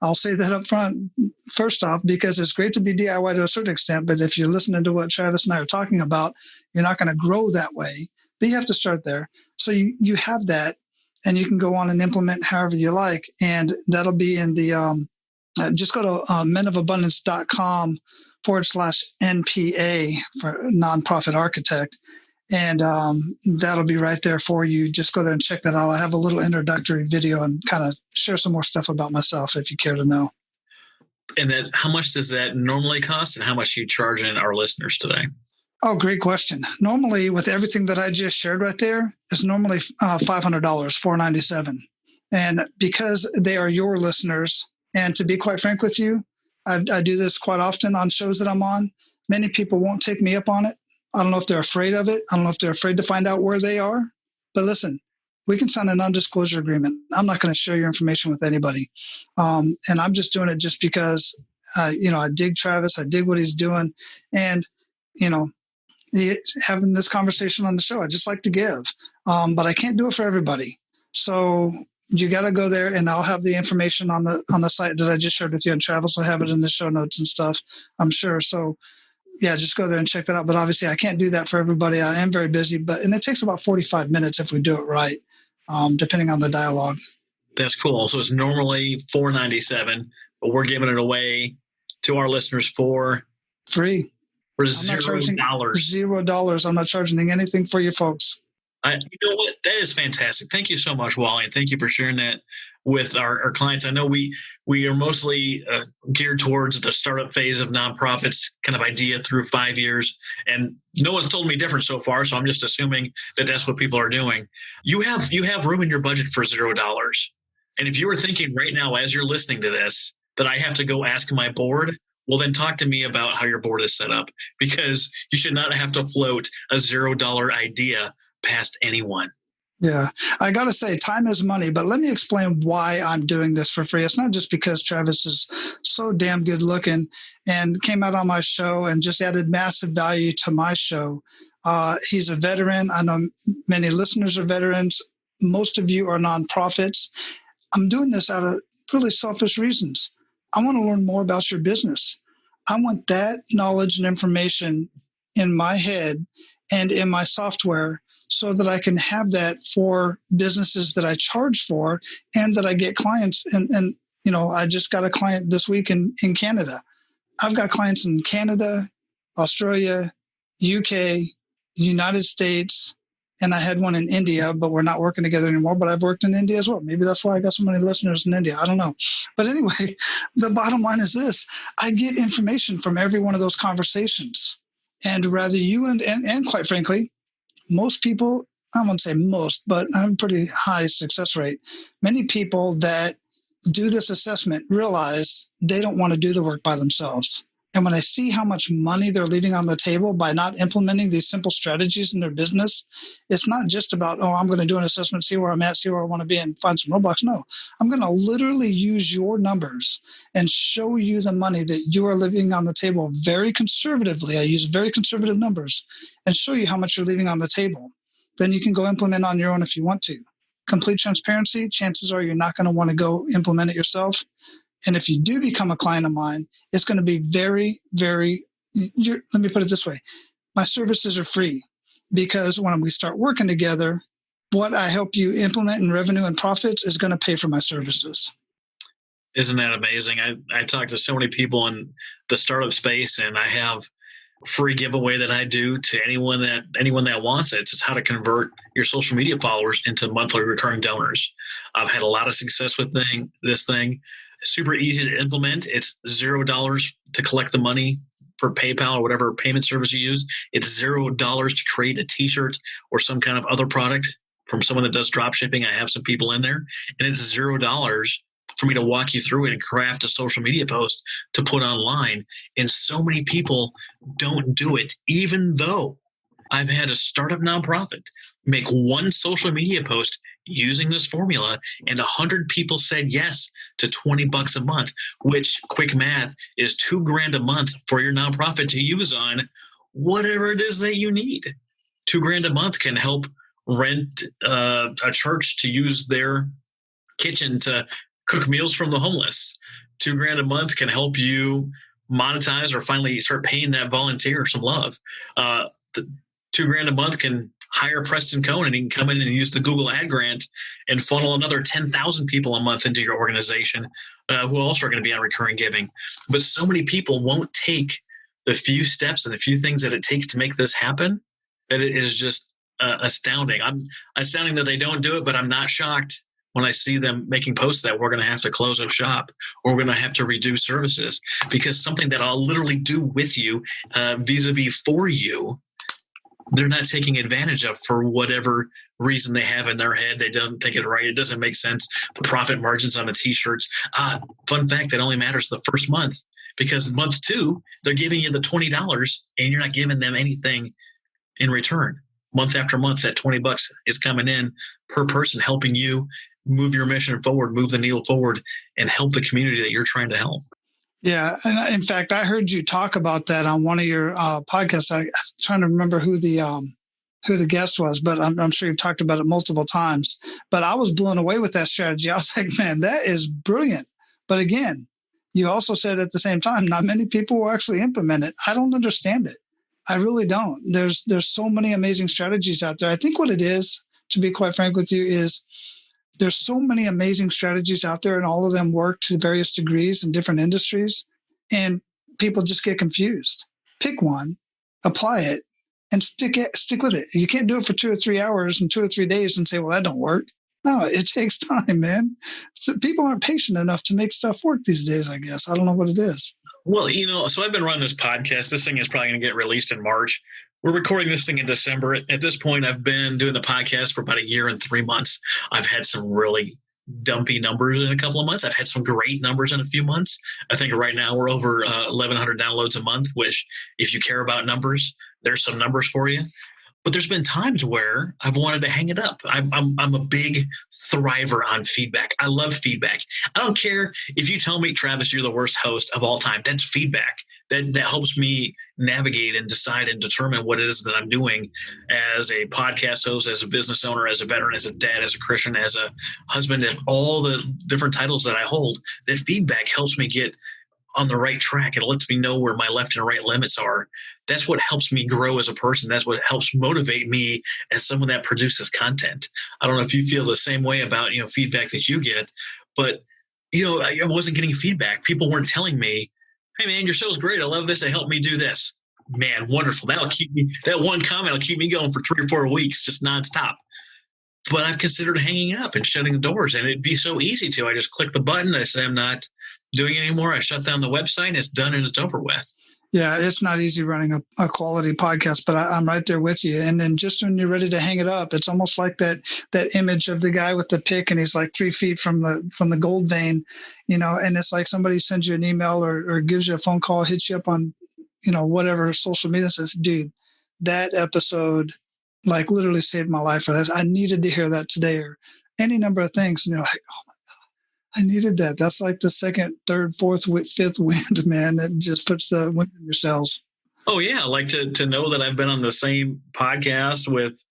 Speaker 3: I'll say that up front, first off, because it's great to be DIY to a certain extent, but if you're listening to what Travis and I are talking about, you're not going to grow that way. But you have to start there. So you have that, and you can go on and implement however you like. And that'll be in the, just go to menofabundance.com/NPA for nonprofit architect. And that'll be right there for you. Just go there and check that out. I have a little introductory video and kind of share some more stuff about myself if you care to know.
Speaker 2: And how much does that normally cost, and how much are you charging our listeners today?
Speaker 3: Oh, great question. Normally, with everything that I just shared right there, it's normally $500, $497. And because they are your listeners, and to be quite frank with you, I do this quite often on shows that I'm on. Many people won't take me up on it. I don't know if they're afraid of it. I don't know if they're afraid to find out where they are. But listen, we can sign a non-disclosure agreement. I'm not going to share your information with anybody. And I'm just doing it just because, I dig Travis. I dig what he's doing. And, having this conversation on the show, I just like to give. But I can't do it for everybody. So you got to go there, and I'll have the information on the site that I just shared with you. And Travis will have it in the show notes and stuff, I'm sure. So yeah, just go there and check that out. But obviously I can't do that for everybody. I am very busy, and it takes about 45 minutes if we do it right, depending on the dialogue.
Speaker 2: That's cool. So it's normally $497, but we're giving it away to our listeners for
Speaker 3: free.
Speaker 2: For $0.
Speaker 3: $0. I'm not charging anything for you folks.
Speaker 2: You know what? That is fantastic. Thank you so much, Wally. And thank you for sharing that with our clients. I know we are mostly geared towards the startup phase of nonprofits, kind of idea through 5 years. And no one's told me different so far, so I'm just assuming that that's what people are doing. You have room in your budget for $0. And if you were thinking right now, as you're listening to this, that I have to go ask my board, well, then talk to me about how your board is set up, because you should not have to float a $0 idea past anyone.
Speaker 3: Yeah, I got to say, time is money, but let me explain why I'm doing this for free. It's not just because Travis is so damn good looking and came out on my show and just added massive value to my show. He's a veteran. I know many listeners are veterans. Most of you are nonprofits. I'm doing this out of really selfish reasons. I want to learn more about your business. I want that knowledge and information in my head and in my software so that I can have that for businesses that I charge for and that I get clients. And I just got a client this week in Canada. I've got clients in Canada, Australia, UK, United States, and I had one in India, but we're not working together anymore. But I've worked in India as well. Maybe that's why I got so many listeners in India. I don't know. But anyway, the bottom line is this. I get information from every one of those conversations. And rather you and quite frankly, most people, I won't say most, but I have a pretty high success rate. Many people that do this assessment realize they don't want to do the work by themselves. And when I see how much money they're leaving on the table by not implementing these simple strategies in their business, it's not just about, I'm going to do an assessment, see where I'm at, see where I want to be, and find some roadblocks. No, I'm going to literally use your numbers and show you the money that you are leaving on the table very conservatively. I use very conservative numbers and show you how much you're leaving on the table. Then you can go implement on your own if you want to. Complete transparency, chances are you're not going to want to go implement it yourself. And if you do become a client of mine, it's going to be very, very, let me put it this way. My services are free because when we start working together, what I help you implement in revenue and profits is going to pay for my services.
Speaker 2: Isn't that amazing? I talk to so many people in the startup space, and I have free giveaway that I do to anyone that wants it. It's how to convert your social media followers into monthly recurring donors. I've had a lot of success with this thing. Super easy to implement. It's $0 to collect the money for PayPal or whatever payment service you use. It's $0 to create a t-shirt or some kind of other product from someone that does drop shipping. I have some people in there, and it's $0 for me to walk you through it and craft a social media post to put online. And so many people don't do it, even though I've had a startup nonprofit make one social media post using this formula, and 100 people said yes to $20 a month, which, quick math, is $2,000 a month for your nonprofit to use on whatever it is that you need. $2,000 a month can help rent a church to use their kitchen to cook meals from the homeless. $2,000 a month can help you monetize or finally start paying that volunteer some love. $2,000 a month can hire Preston Cohn, and he can come in and use the Google ad grant and funnel another 10,000 people a month into your organization who also are going to be on recurring giving. But so many people won't take the few steps and the few things that it takes to make this happen that it is just astounding. I'm astounding that they don't do it, but I'm not shocked when I see them making posts that we're going to have to close up shop or we're going to have to reduce services, because something that I'll literally do with you vis-a-vis for you, they're not taking advantage of for whatever reason they have in their head. They don't think it right. It doesn't make sense. The profit margins on the t-shirts. Fun fact, that only matters the first month, because month 2, they're giving you the $20 and you're not giving them anything in return. Month after month, that $20 is coming in per person, helping you move your mission forward, move the needle forward, and help the community that you're trying to help.
Speaker 3: Yeah. And in fact, I heard you talk about that on one of your podcasts. I'm trying to remember who the guest was, but I'm sure you've talked about it multiple times. But I was blown away with that strategy. I was like, man, that is brilliant. But again, you also said at the same time, not many people will actually implement it. I don't understand it. I really don't. There's so many amazing strategies out there. I think what it is, to be quite frank with you, is there's so many amazing strategies out there, and all of them work to various degrees in different industries, and people just get confused. Pick one, apply it, and stick with it. You can't do it for 2 or 3 hours and 2 or 3 days and say, well, that don't work. No, it takes time, man. So people aren't patient enough to make stuff work these days, I guess. I don't know what it is.
Speaker 2: Well, so I've been running this podcast. This thing is probably going to get released in March. We're recording this thing in December. At this point, I've been doing the podcast for about 1 year and 3 months. I've had some really dumpy numbers in a couple of months. I've had some great numbers in a few months. I think right now we're over 1,100 downloads a month, which, if you care about numbers, there's some numbers for you. But there's been times where I've wanted to hang it up. I'm a big thriver on feedback. I love feedback. I don't care if you tell me, Travis, you're the worst host of all time. That's feedback. That helps me navigate and decide and determine what it is that I'm doing as a podcast host, as a business owner, as a veteran, as a dad, as a Christian, as a husband, and all the different titles that I hold. That feedback helps me get on the right track. It lets me know where my left and right limits are. That's what helps me grow as a person. That's what helps motivate me as someone that produces content. I don't know if you feel the same way about, feedback that you get, but, I wasn't getting feedback. People weren't telling me, hey man, your show's great. I love this. It helped me do this. Man, wonderful. That one comment will keep me going for 3 or 4 weeks, just nonstop. But I've considered hanging it up and shutting the doors, and it'd be so easy to. I just click the button. I say I'm not doing it anymore. I shut down the website, and it's done and it's over with.
Speaker 3: Yeah, it's not easy running a quality podcast, but I'm right there with you. And then just when you're ready to hang it up, it's almost like that image of the guy with the pick, and he's like 3 feet from the gold vein, and it's like somebody sends you an email or gives you a phone call, hits you up on, whatever social media, says, dude, that episode like literally saved my life. I needed to hear that today, or any number of things. And you're like, oh my God, I needed that. That's like the second, third, fourth, fifth wind, man. That just puts the wind in your sails.
Speaker 2: Oh yeah. I like to know that I've been on the same podcast with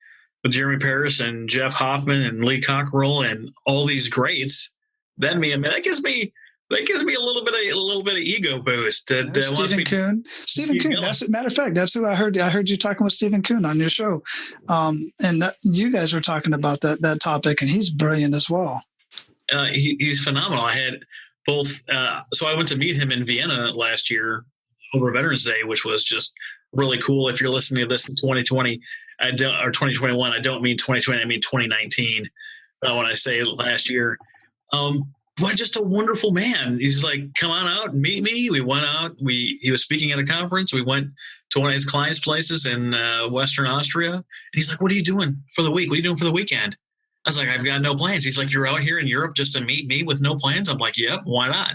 Speaker 2: Jeremy Paris and Jeff Hoffman and Lee Cockrell and all these greats. That gives me a little bit of ego boost.
Speaker 3: Stephen Kuhn. That's a matter of fact. That's who I heard. I heard you talking with Stephen Kuhn on your show, you guys were talking about that topic, and he's brilliant as well.
Speaker 2: He's phenomenal. I had both. So I went to meet him in Vienna last year over Veterans Day, which was just really cool. If you're listening to this in 2020, or 2021, I don't mean 2020. I mean 2019. When I say last year. What just a wonderful man. He's like, come on out and meet me. We went out. He was speaking at a conference. We went to one of his clients' places in Western Austria. And he's like, what are you doing for the week? What are you doing for the weekend? I was like, I've got no plans. He's like, you're out here in Europe just to meet me with no plans? I'm like, yep, why not?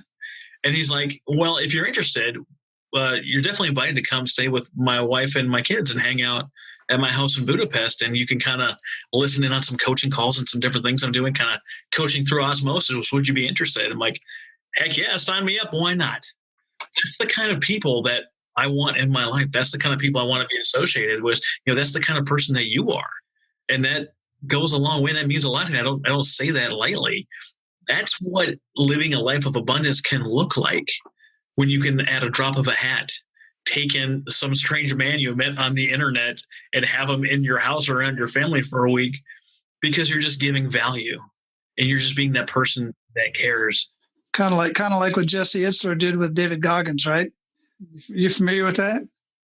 Speaker 2: And he's like, well, if you're interested, you're definitely invited to come stay with my wife and my kids and hang out at my house in Budapest, and you can kind of listen in on some coaching calls and some different things I'm doing, kind of coaching through osmosis. Would you be interested? I'm like, heck yeah, sign me up. Why not? That's the kind of people that I want in my life. That's the kind of people I want to be associated with. That's the kind of person that you are. And that goes a long way. That means a lot to me. I don't say that lightly. That's what living a life of abundance can look like when you can, at a drop of a hat, take in some strange man you met on the internet and have him in your house or around your family for a week, because you're just giving value and you're just being that person that cares.
Speaker 3: Kind of like what Jesse Itzler did with David Goggins, right? You familiar with that?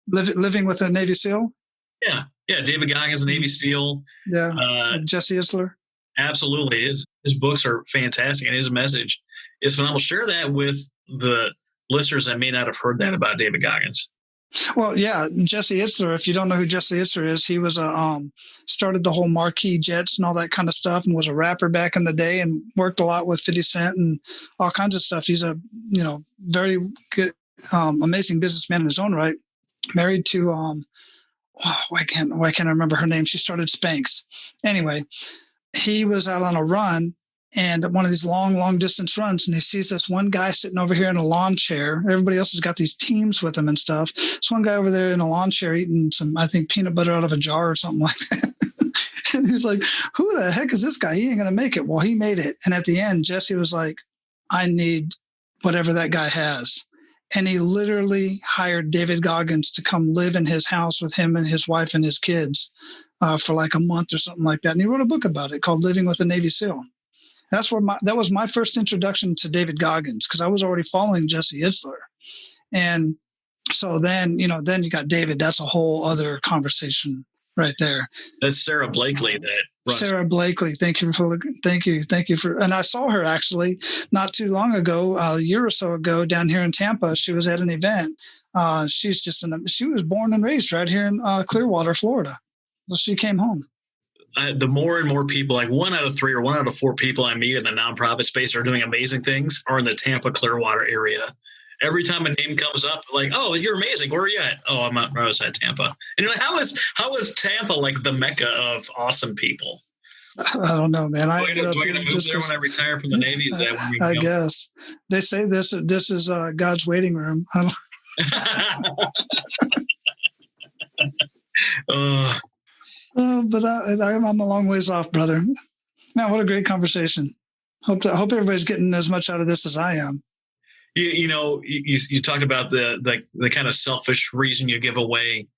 Speaker 3: Living with a Navy SEAL?
Speaker 2: Yeah. David Goggins, a Navy SEAL.
Speaker 3: Yeah. Jesse Itzler.
Speaker 2: Absolutely. His books are fantastic, and his message is phenomenal. Share that with the listeners that may not have heard that about David Goggins.
Speaker 3: Well, yeah, Jesse Itzler. If you don't know who Jesse Itzler is, he was started the whole Marquis Jets and all that kind of stuff, and was a rapper back in the day, and worked a lot with 50 Cent and all kinds of stuff. He's a very good, amazing businessman in his own right. Married to why can't I remember her name? She started Spanx. Anyway, he was out on a run. And one of these long distance runs, and he sees this one guy sitting over here in a lawn chair. Everybody else has got these teams with him and stuff. This one guy over there in a lawn chair eating some, I think, peanut butter out of a jar or something like that. And he's like, who the heck is this guy? He ain't going to make it. Well, he made it. And at the end, Jesse was like, I need whatever that guy has. And he literally hired David Goggins to come live in his house with him and his wife and his kids for like a month or something like that. And he wrote a book about it called Living with a Navy SEAL. That was my first introduction to David Goggins, because I was already following Jesse Itzler. And so then you got David. That's a whole other conversation right there.
Speaker 2: That's Sarah Blakely that runs.
Speaker 3: Sarah Blakely. Thank you for, and I saw her actually not too long ago, a year or so ago, down here in Tampa. She was at an event. She was born and raised right here in Clearwater, Florida. So she came home.
Speaker 2: The more and more people, like 1 out of 3 or 1 out of 4 people I meet in the nonprofit space are doing amazing things are in the Tampa Clearwater area. Every time a name comes up, like, oh, you're amazing. Where are you at? Oh, I was at Tampa. And you're like, how is Tampa like the mecca of awesome people?
Speaker 3: I don't know, man.
Speaker 2: Do I get to move there when I retire from the Navy? Is that when we
Speaker 3: I guess they say this is God's waiting room. But I'm a long ways off, brother. Man, what a great conversation. Hope everybody's getting as much out of this as I am.
Speaker 2: You talked about the kind of selfish reason you give away,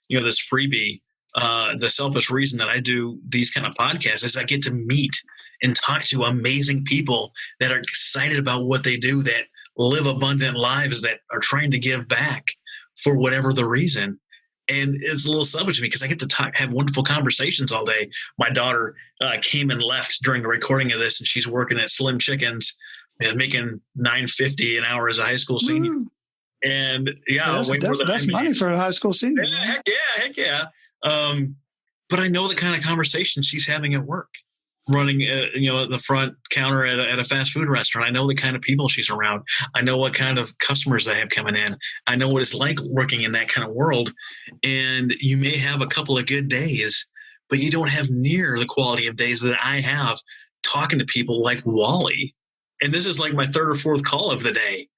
Speaker 2: this freebie. The selfish reason that I do these kind of podcasts is I get to meet and talk to amazing people that are excited about what they do, that live abundant lives, that are trying to give back for whatever the reason. And it's a little selfish to me because I get to have wonderful conversations all day. My daughter came and left during the recording of this, and she's working at Slim Chickens and making $9.50 an hour as a high school senior.
Speaker 3: Woo.
Speaker 2: And
Speaker 3: that's money for a high school senior.
Speaker 2: Yeah, heck yeah. But I know the kind of conversation she's having at work, running, at the front counter at a fast food restaurant. I know the kind of people she's around. I know what kind of customers they have coming in. I know what it's like working in that kind of world. And you may have a couple of good days, but you don't have near the quality of days that I have talking to people like Wally. And this is like my third or fourth call of the day.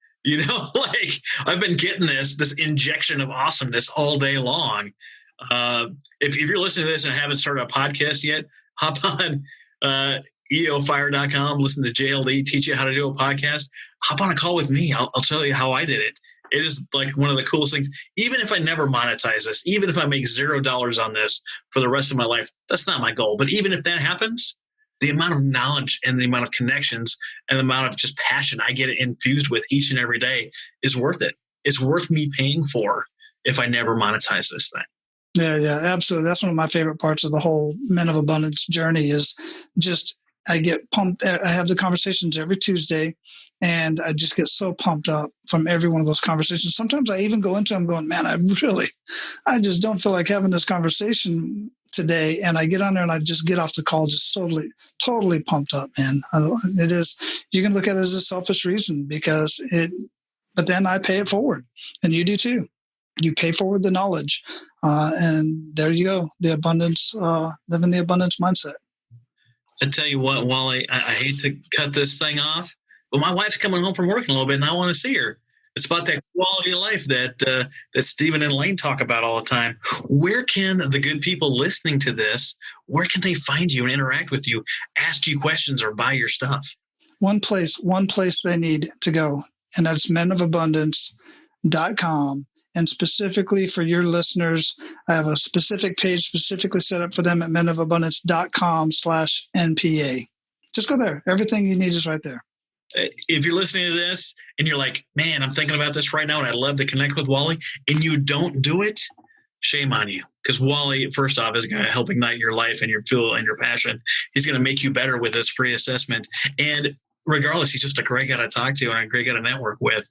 Speaker 2: Like I've been getting this injection of awesomeness all day long. If you're listening to this and haven't started a podcast yet, hop on eofire.com, listen to JLD teach you how to do a podcast. Hop on a call with me. I'll tell you how I did it. It is like one of the coolest things. Even if I never monetize this, even if I make $0 on this for the rest of my life, that's not my goal. But even if that happens, the amount of knowledge and the amount of connections and the amount of just passion I get infused with each and every day is worth it. It's worth me paying for if I never monetize this thing.
Speaker 3: Yeah, absolutely. That's one of my favorite parts of the whole Men of Abundance journey is just I get pumped. I have the conversations every Tuesday, and I just get so pumped up from every one of those conversations. Sometimes I even go into them going, man, I just don't feel like having this conversation today. And I get on there and I just get off the call just totally pumped up, man. It is, you can look at it as a selfish reason but then I pay it forward, and you do too. You pay forward the knowledge, and there you go. The abundance, living the abundance mindset.
Speaker 2: I tell you what, Wally, I hate to cut this thing off, but my wife's coming home from work in a little bit, and I want to see her. It's about that quality of life that Stephen and Elaine talk about all the time. Where can the good people listening to this, where can they find you and interact with you, ask you questions, or buy your stuff?
Speaker 3: One place they need to go, and that's menofabundance.com. And specifically for your listeners, I have a specific page specifically set up for them at menofabundance.com/NPA. Just go there. Everything you need is right there.
Speaker 2: If you're listening to this and you're like, man, I'm thinking about this right now and I'd love to connect with Wally, and you don't do it, shame on you. Because Wally, first off, is going to help ignite your life and your fuel and your passion. He's going to make you better with this free assessment. And regardless, he's just a great guy to talk to and a great guy to network with.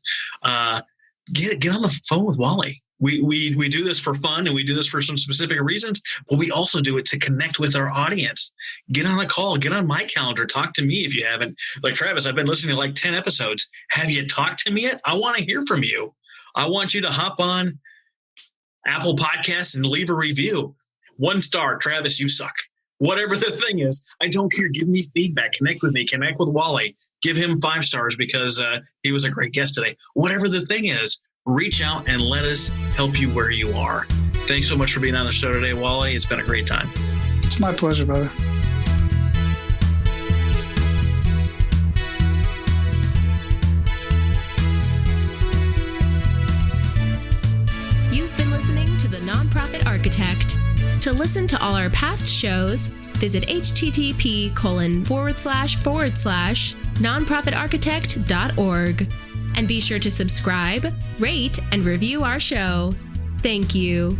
Speaker 2: Get on the phone with Wally. We do this for fun and we do this for some specific reasons, but we also do it to connect with our audience. Get on a call, get on my calendar, talk to me if you haven't. Like Travis, I've been listening to like 10 episodes. Have you talked to me yet? I want to hear from you. I want you to hop on Apple Podcasts and leave a review. 1 star, Travis, you suck. Whatever the thing is, I don't care. Give me feedback. Connect with me. Connect with Wally. Give him 5 stars because he was a great guest today. Whatever the thing is, reach out and let us help you where you are. Thanks so much for being on the show today, Wally. It's been a great time.
Speaker 3: It's my pleasure, brother.
Speaker 1: You've been listening to The Nonprofit Architect. To listen to all our past shows, visit http://nonprofitarchitect.org. And be sure to subscribe, rate, and review our show. Thank you.